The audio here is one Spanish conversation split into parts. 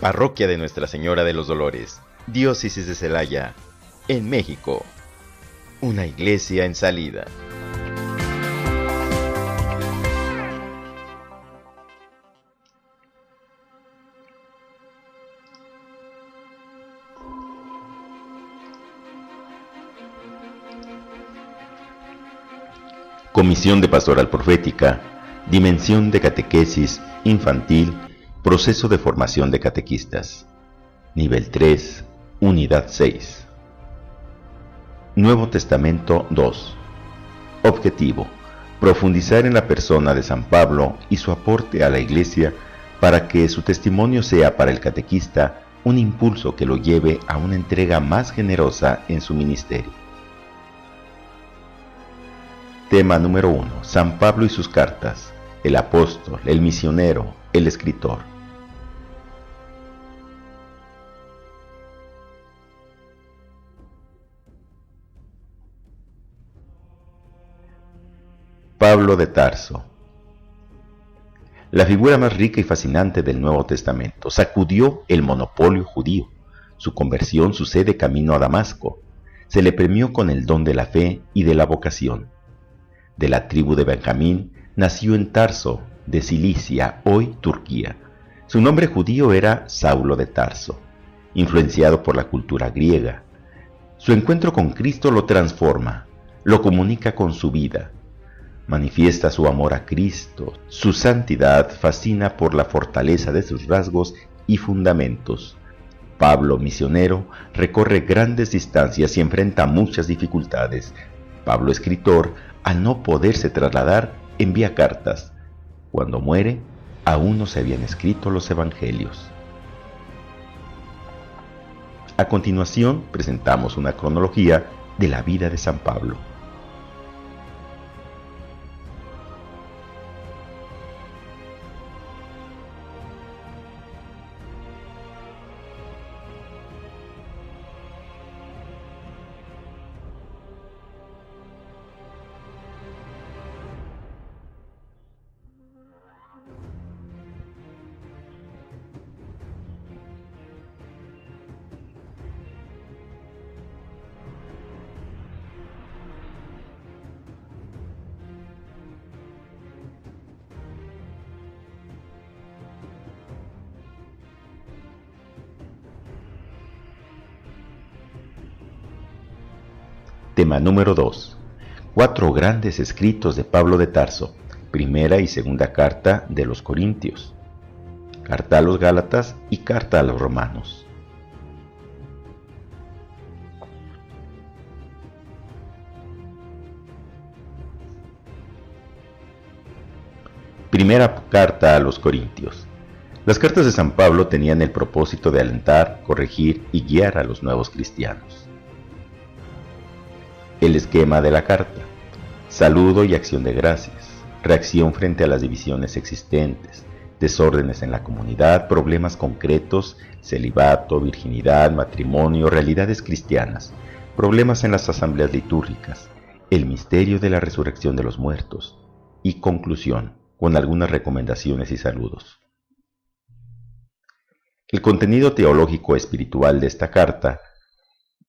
Parroquia de Nuestra Señora de los Dolores, Diócesis de Celaya, en México. Una iglesia en salida. Comisión de Pastoral Profética, Dimensión de Catequesis Infantil, Proceso de Formación de Catequistas. Nivel 3, Unidad 6. Nuevo Testamento 2. Objetivo: profundizar en la persona de San Pablo y su aporte a la Iglesia para que su testimonio sea para el catequista un impulso que lo lleve a una entrega más generosa en su ministerio. Tema número 1. San Pablo y sus cartas. El apóstol, el misionero, el escritor. Pablo de Tarso. La figura más rica y fascinante del Nuevo Testamento, sacudió el monopolio judío. Su conversión sucede camino a Damasco. Se le premió con el don de la fe y de la vocación. De la tribu de Benjamín, nació en Tarso, de Cilicia, hoy Turquía. Su nombre judío era Saulo de Tarso, influenciado por la cultura griega. Su encuentro con Cristo lo transforma, lo comunica con su vida. Manifiesta su amor a Cristo, su santidad fascina por la fortaleza de sus rasgos y fundamentos. Pablo, misionero, recorre grandes distancias y enfrenta muchas dificultades. Pablo, escritor, al no poderse trasladar, envía cartas. Cuando muere, aún no se habían escrito los evangelios. A continuación, presentamos una cronología de la vida de San Pablo. Tema número 2. 4 grandes escritos de Pablo de Tarso. Primera y segunda carta de los Corintios. Carta a los Gálatas y carta a los Romanos. Primera carta a los Corintios. Las cartas de San Pablo tenían el propósito de alentar, corregir y guiar a los nuevos cristianos. El esquema de la carta: saludo y acción de gracias, reacción frente a las divisiones existentes, desórdenes en la comunidad, problemas concretos, celibato, virginidad, matrimonio, realidades cristianas, problemas en las asambleas litúrgicas, el misterio de la resurrección de los muertos, y conclusión, con algunas recomendaciones y saludos. El contenido teológico espiritual de esta carta: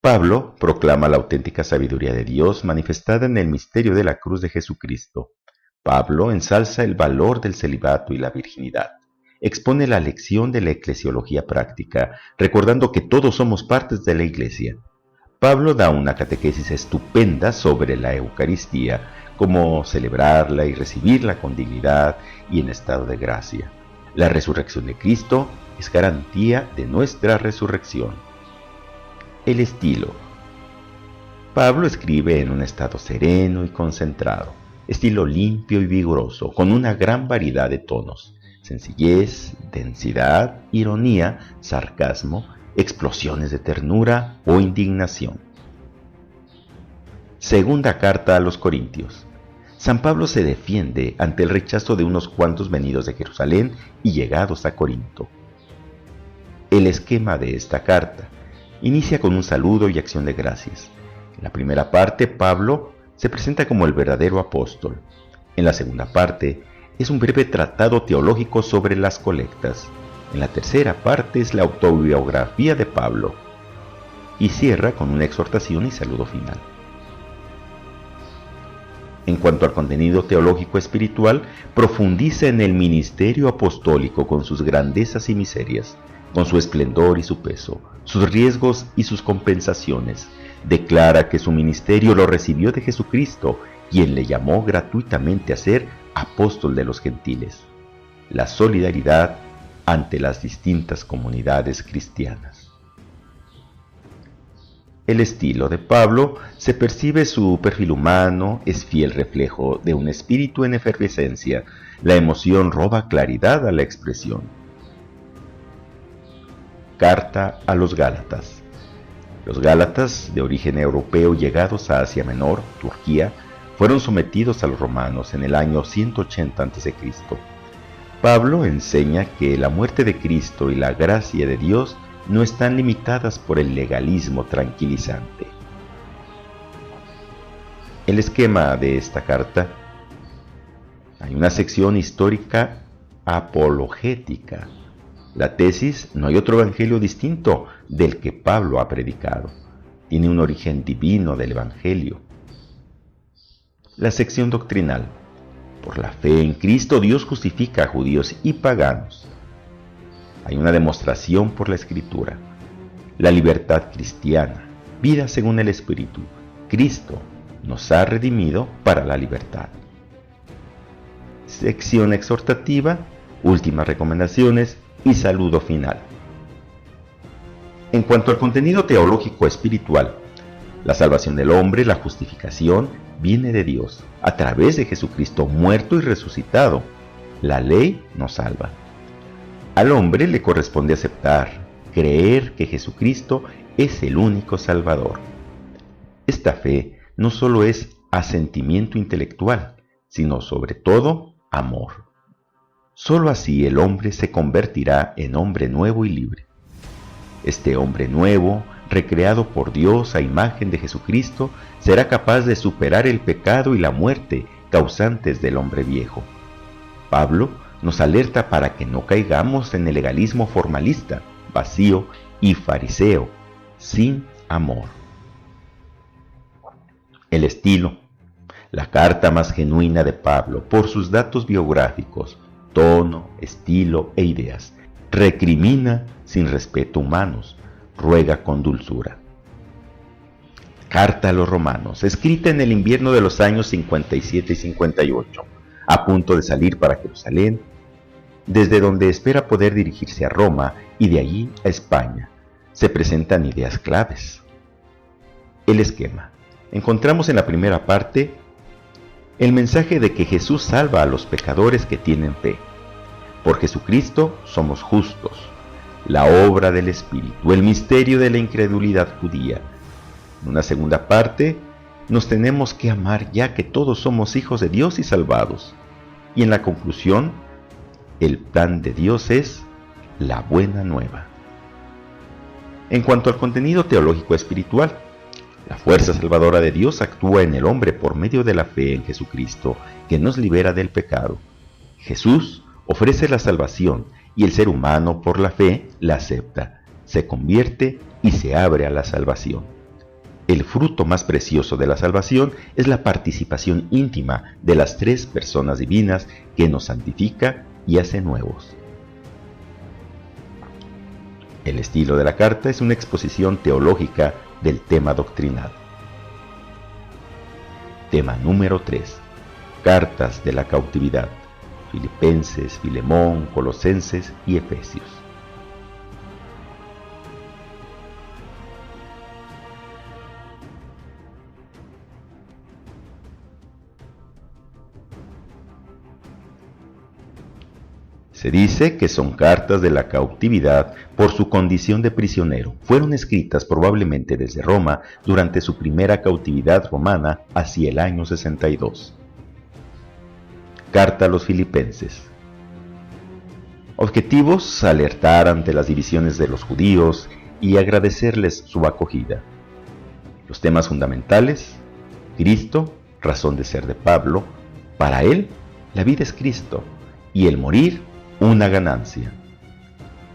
Pablo proclama la auténtica sabiduría de Dios manifestada en el misterio de la cruz de Jesucristo. Pablo ensalza el valor del celibato y la virginidad. Expone la lección de la eclesiología práctica, recordando que todos somos partes de la Iglesia. Pablo da una catequesis estupenda sobre la Eucaristía, cómo celebrarla y recibirla con dignidad y en estado de gracia. La resurrección de Cristo es garantía de nuestra resurrección. El estilo. Pablo escribe en un estado sereno y concentrado, estilo limpio y vigoroso, con una gran variedad de tonos, sencillez, densidad, ironía, sarcasmo, explosiones de ternura o indignación. Segunda carta a los Corintios. San Pablo se defiende ante el rechazo de unos cuantos venidos de Jerusalén y llegados a Corinto. El esquema de esta carta inicia con un saludo y acción de gracias. En la primera parte, Pablo se presenta como el verdadero apóstol. En la segunda parte, es un breve tratado teológico sobre las colectas. En la tercera parte es la autobiografía de Pablo y cierra con una exhortación y saludo final. En cuanto al contenido teológico espiritual, profundiza en el ministerio apostólico con sus grandezas y miserias, con su esplendor y su peso, sus riesgos y sus compensaciones. Declara que su ministerio lo recibió de Jesucristo, quien le llamó gratuitamente a ser apóstol de los gentiles. La solidaridad ante las distintas comunidades cristianas. El estilo de Pablo se percibe su perfil humano, es fiel reflejo de un espíritu en efervescencia. La emoción roba claridad a la expresión. Carta a los Gálatas. Los Gálatas, de origen europeo llegados a Asia Menor, Turquía, fueron sometidos a los romanos en el año 180 a.C. Pablo enseña que la muerte de Cristo y la gracia de Dios no están limitadas por el legalismo tranquilizante. El esquema de esta carta: hay una sección histórica apologética. La tesis: no hay otro evangelio distinto del que Pablo ha predicado. Tiene un origen divino del evangelio. La sección doctrinal: por la fe en Cristo Dios justifica a judíos y paganos. Hay una demostración por la Escritura. La libertad cristiana, vida según el Espíritu. Cristo nos ha redimido para la libertad. Sección exhortativa, últimas recomendaciones y saludo final. En cuanto al contenido teológico espiritual, la salvación del hombre, la justificación, viene de Dios, a través de Jesucristo muerto y resucitado. La ley nos salva. Al hombre le corresponde aceptar, creer que Jesucristo es el único Salvador. Esta fe no solo es asentimiento intelectual, sino sobre todo amor. Solo así el hombre se convertirá en hombre nuevo y libre. Este hombre nuevo, recreado por Dios a imagen de Jesucristo, será capaz de superar el pecado y la muerte causantes del hombre viejo. Pablo nos alerta para que no caigamos en el legalismo formalista, vacío y fariseo, sin amor. El estilo: la carta más genuina de Pablo por sus datos biográficos, tono, estilo e ideas. Recrimina sin respeto humanos, ruega con dulzura. Carta a los Romanos, escrita en el invierno de los años 57 y 58, a punto de salir para Jerusalén, desde donde espera poder dirigirse a Roma y de allí a España. Se presentan ideas claves. El esquema: encontramos en la primera parte el mensaje de que Jesús salva a los pecadores que tienen fe. Por Jesucristo somos justos. La obra del Espíritu, el misterio de la incredulidad judía. En una segunda parte, nos tenemos que amar ya que todos somos hijos de Dios y salvados. Y en la conclusión, el plan de Dios es la buena nueva. En cuanto al contenido teológico espiritual, la fuerza salvadora de Dios actúa en el hombre por medio de la fe en Jesucristo, que nos libera del pecado. Jesús ofrece la salvación y el ser humano por la fe la acepta, se convierte y se abre a la salvación. El fruto más precioso de la salvación es la participación íntima de las tres personas divinas que nos santifica y hace nuevos. El estilo de la carta es una exposición teológica del tema doctrinal. Tema número 3. Cartas de la cautividad. Filipenses, Filemón, Colosenses y Efesios. Se dice que son cartas de la cautividad por su condición de prisionero. Fueron escritas probablemente desde Roma durante su primera cautividad romana hacia el año 62. Carta a los Filipenses. Objetivos: alertar ante las divisiones de los judíos y agradecerles su acogida. Los temas fundamentales: Cristo, razón de ser de Pablo. Para él, la vida es Cristo y el morir, una ganancia.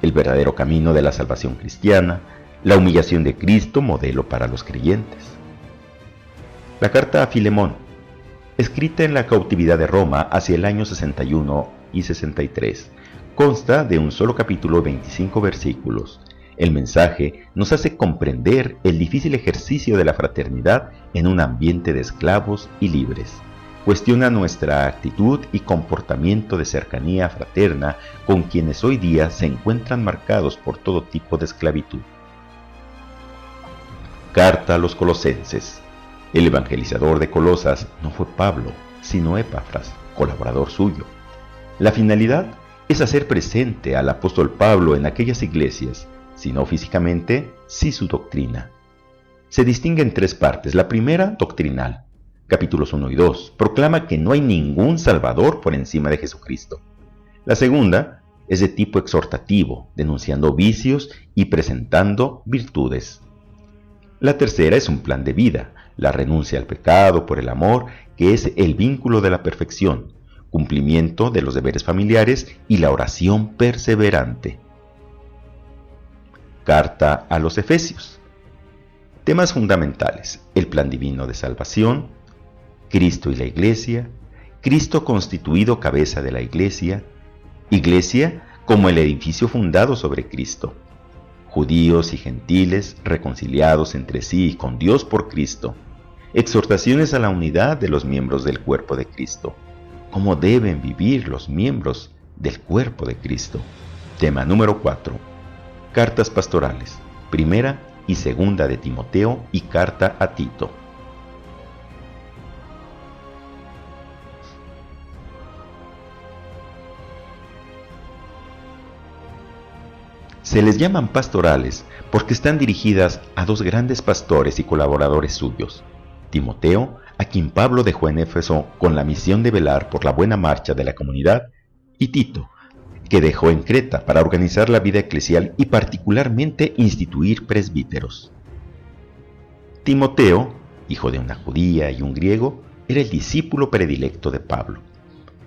el verdadero camino de la salvación cristiana, la humillación de Cristo, modelo para los creyentes. La carta a Filemón, escrita en la cautividad de Roma hacia el año 61 y 63, consta de un solo capítulo, 25 versículos. El mensaje nos hace comprender el difícil ejercicio de la fraternidad en un ambiente de esclavos y libres. Cuestiona nuestra actitud y comportamiento de cercanía fraterna con quienes hoy día se encuentran marcados por todo tipo de esclavitud. Carta a los Colosenses. El evangelizador de Colosas no fue Pablo, sino Epafras, colaborador suyo. La finalidad es hacer presente al apóstol Pablo en aquellas iglesias, si no físicamente, sí su doctrina. Se distingue en tres partes. La primera, doctrinal. Capítulos 1 y 2, proclama que no hay ningún Salvador por encima de Jesucristo. La segunda es de tipo exhortativo, denunciando vicios y presentando virtudes. La tercera es un plan de vida, la renuncia al pecado por el amor, que es el vínculo de la perfección, cumplimiento de los deberes familiares y la oración perseverante. Carta a los Efesios. Temas fundamentales: el plan divino de salvación, Cristo y la Iglesia, Cristo constituido cabeza de la Iglesia, Iglesia como el edificio fundado sobre Cristo, judíos y gentiles reconciliados entre sí y con Dios por Cristo, exhortaciones a la unidad de los miembros del cuerpo de Cristo, cómo deben vivir los miembros del cuerpo de Cristo. Tema número 4. Cartas pastorales, primera y segunda de Timoteo y carta a Tito. Se les llaman pastorales porque están dirigidas a dos grandes pastores y colaboradores suyos: Timoteo, a quien Pablo dejó en Éfeso con la misión de velar por la buena marcha de la comunidad, y Tito, que dejó en Creta para organizar la vida eclesial y particularmente instituir presbíteros. Timoteo, hijo de una judía y un griego, era el discípulo predilecto de Pablo.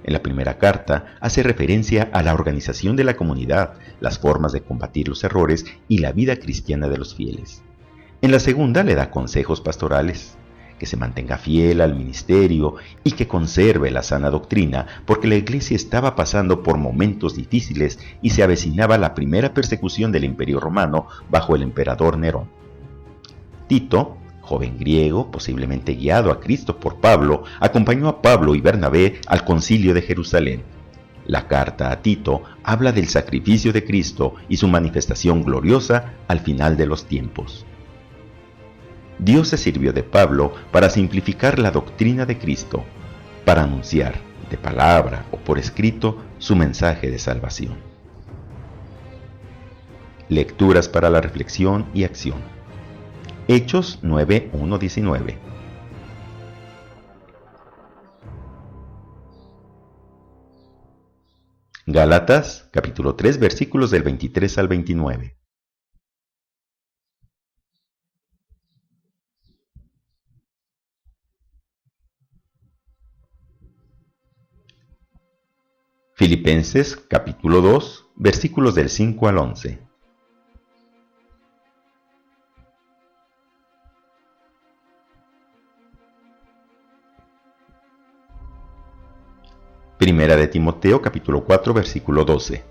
En la primera carta hace referencia a la organización de la comunidad, las formas de combatir los errores y la vida cristiana de los fieles. En la segunda le da consejos pastorales: que se mantenga fiel al ministerio y que conserve la sana doctrina, porque la iglesia estaba pasando por momentos difíciles y se avecinaba la primera persecución del Imperio Romano bajo el emperador Nerón. Tito, joven griego, posiblemente guiado a Cristo por Pablo, acompañó a Pablo y Bernabé al Concilio de Jerusalén. La carta a Tito habla del sacrificio de Cristo y su manifestación gloriosa al final de los tiempos. Dios se sirvió de Pablo para simplificar la doctrina de Cristo, para anunciar, de palabra o por escrito, su mensaje de salvación. Lecturas para la reflexión y acción. Hechos 9:1-19. Gálatas, capítulo 3, versículos del 23 al 29. Filipenses, capítulo 2, versículos del 5 al 11. Primera de Timoteo, capítulo 4, versículo 12.